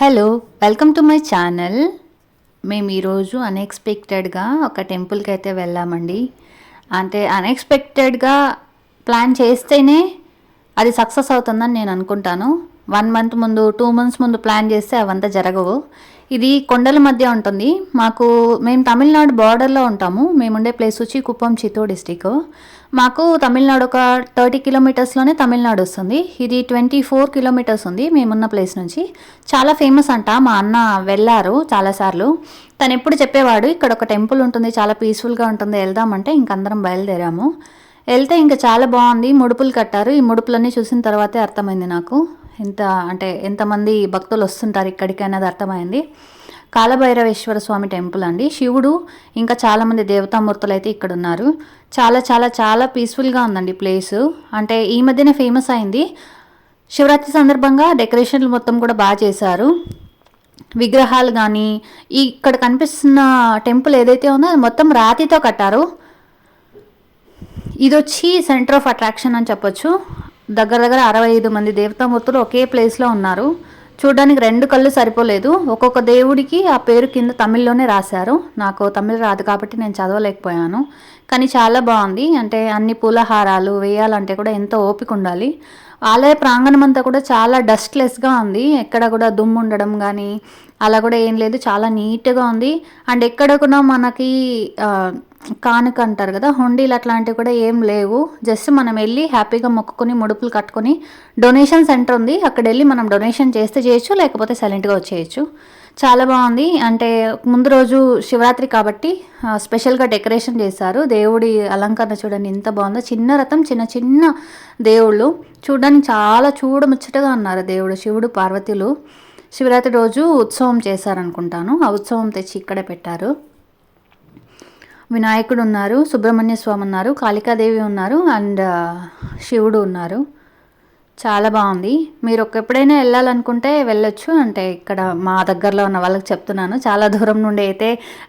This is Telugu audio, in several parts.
Hello, welcome to my channel. మేము ఈరోజు అన్ఎక్స్పెక్టెడ్గా ఒక టెంపుల్కి అయితే వెళ్ళామండి. అంటే అన్ఎక్స్పెక్టెడ్గా ప్లాన్ చేస్తేనే అది సక్సెస్ అవుతుందని నేను అనుకుంటాను. 1 మంత్ ముందు 2 మంత్స్ ముందు ప్లాన్ చేస్తే అవంతా జరగవు. ఇది కొండల మధ్య ఉంటుంది. మేము తమిళనాడు బార్డర్లో ఉంటాము. మేముండే ప్లేస్ వచ్చి కుప్పం, చిత్తూరు డిస్టిక్. మాకు తమిళనాడు ఒక 30 కిలోమీటర్స్లోనే తమిళనాడు వస్తుంది. ఇది 24 కిలోమీటర్స్ ఉంది మేమున్న ప్లేస్ నుంచి. చాలా ఫేమస్ అంట. మా అన్న వెళ్ళారు చాలాసార్లు. తను ఎప్పుడు చెప్పేవాడు, ఇక్కడ ఒక టెంపుల్ ఉంటుంది, చాలా పీస్ఫుల్గా ఉంటుంది, వెళ్దామంటే ఇంకందరం బయలుదేరాము. వెళ్తే ఇంకా చాలా బాగుంది. ముడుపులు కట్టారు. ఈ ముడుపులన్నీ చూసిన తర్వాతే అర్థమైంది నాకు ఎంతమంది భక్తులు వస్తుంటారు ఇక్కడికి అనేది అర్థమైంది. కాలభైరవేశ్వర స్వామి టెంపుల్ అండి. శివుడు ఇంకా చాలామంది దేవతామూర్తులు అయితే ఇక్కడ ఉన్నారు. చాలా చాలా చాలా పీస్ఫుల్గా ఉందండి ప్లేసు. అంటే ఈ మధ్యనే ఫేమస్ అయింది. శివరాత్రి సందర్భంగా డెకరేషన్లు మొత్తం కూడా బాగా చేశారు. విగ్రహాలు కానీ ఇక్కడ కనిపిస్తున్న టెంపుల్ ఏదైతే ఉందో అది మొత్తం రాతితో కట్టారు. ఇది వచ్చి సెంటర్ ఆఫ్ అట్రాక్షన్ అని చెప్పొచ్చు. దగ్గర 65 మంది దేవతామూర్తులు ఒకే ప్లేస్లో ఉన్నారు. చూడడానికి 2 కళ్ళు సరిపోలేదు. ఒక్కొక్క దేవుడికి ఆ పేరు కింద తమిళ్లోనే రాశారు. నాకు తమిళ్ రాదు కాబట్టి నేను చదవలేకపోయాను. కానీ చాలా బాగుంది. అంటే అన్ని పూలహారాలు వేయాలంటే కూడా ఎంతో ఓపిక ఉండాలి. ఆలయ ప్రాంగణం అంతా కూడా చాలా డస్ట్లెస్గా ఉంది. ఎక్కడ కూడా దుమ్ము ఉండడం కానీ అలా కూడా ఏం లేదు. చాలా నీట్గా ఉంది. అండ్ ఎక్కడ కూడా మనకి కానుక అంటారు కదా, హుండీలు అట్లాంటివి కూడా ఏం లేవు. జస్ట్ మనం వెళ్ళి హ్యాపీగా మొక్కుకొని ముడుపులు కట్టుకొని, డొనేషన్ సెంటర్ ఉంది, అక్కడ వెళ్ళి మనం డొనేషన్ చేస్తే చేయొచ్చు, లేకపోతే సైలెంట్గా వచ్చేయచ్చు. చాలా బాగుంది. అంటే ముందు రోజు శివరాత్రి కాబట్టి స్పెషల్గా డెకరేషన్ చేశారు. దేవుడి అలంకరణ చూడండి ఎంత బాగుందో. చిన్న రథం, చిన్న చిన్న దేవుళ్ళు చూడడానికి చాలా చూడముచ్చటగా ఉన్నారు. దేవుడు శివుడు పార్వతీలు శివరాత్రి రోజు ఉత్సవం చేశారనుకుంటాను. ఆ ఉత్సవం తెచ్చి ఇక్కడే పెట్టారు. వినాయకుడు ఉన్నారు, సుబ్రహ్మణ్య స్వామి ఉన్నారు, కాళికాదేవి ఉన్నారు, అండ్ శివుడు ఉన్నారు. చాలా బాగుంది. మీరు ఎప్పుడైనా వెళ్ళాలనుకుంటే వెళ్ళొచ్చు. అంటే ఇక్కడ మా దగ్గరలో ఉన్న వాళ్ళకి చెప్తున్నాను, చాలా దూరం నుండి అయితే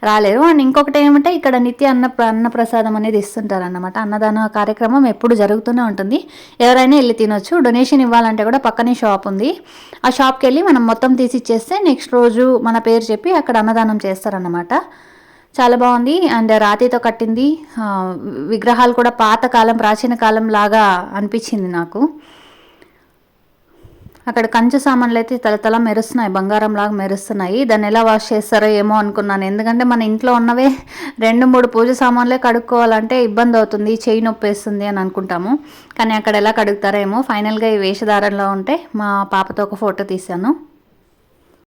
రాలేరు. అండ్ ఇంకొకటి ఏమంటే ఇక్కడ నిత్య అన్నప్రసాదం అనేది ఇస్తుంటారు అన్నమాట. అన్నదాన కార్యక్రమం ఎప్పుడు జరుగుతూనే ఉంటుంది. ఎవరైనా వెళ్ళి తినొచ్చు. డొనేషన్ ఇవ్వాలంటే కూడా పక్కనే షాప్ ఉంది. ఆ షాప్కి వెళ్ళి మనం మొత్తం తీసి ఇచ్చేస్తే నెక్స్ట్ రోజు మన పేరు చెప్పి అక్కడ అన్నదానం చేస్తారన్నమాట. చాలా బాగుంది. అండ్ రాతితో కట్టింది. విగ్రహాలు కూడా పాతకాలం, ప్రాచీన కాలం లాగా అనిపించింది నాకు. అక్కడ కంచు సామాన్లు అయితే తలతల మెరుస్తున్నాయి, బంగారం లాగా మెరుస్తున్నాయి. దాన్ని ఎలా వాష్ చేస్తారో ఏమో అనుకున్నాను. ఎందుకంటే మన ఇంట్లో ఉన్నవే 2-3 పూజ సామాన్లే కడుక్కోవాలంటే ఇబ్బంది అవుతుంది, చెయ్యి నొప్పేస్తుంది అని అనుకుంటాము. కానీ అక్కడ ఎలా కడుగుతారో ఏమో. ఫైనల్గా ఈ వేషధారంలో ఉంటే మా పాపతో ఒక ఫోటో తీశాను.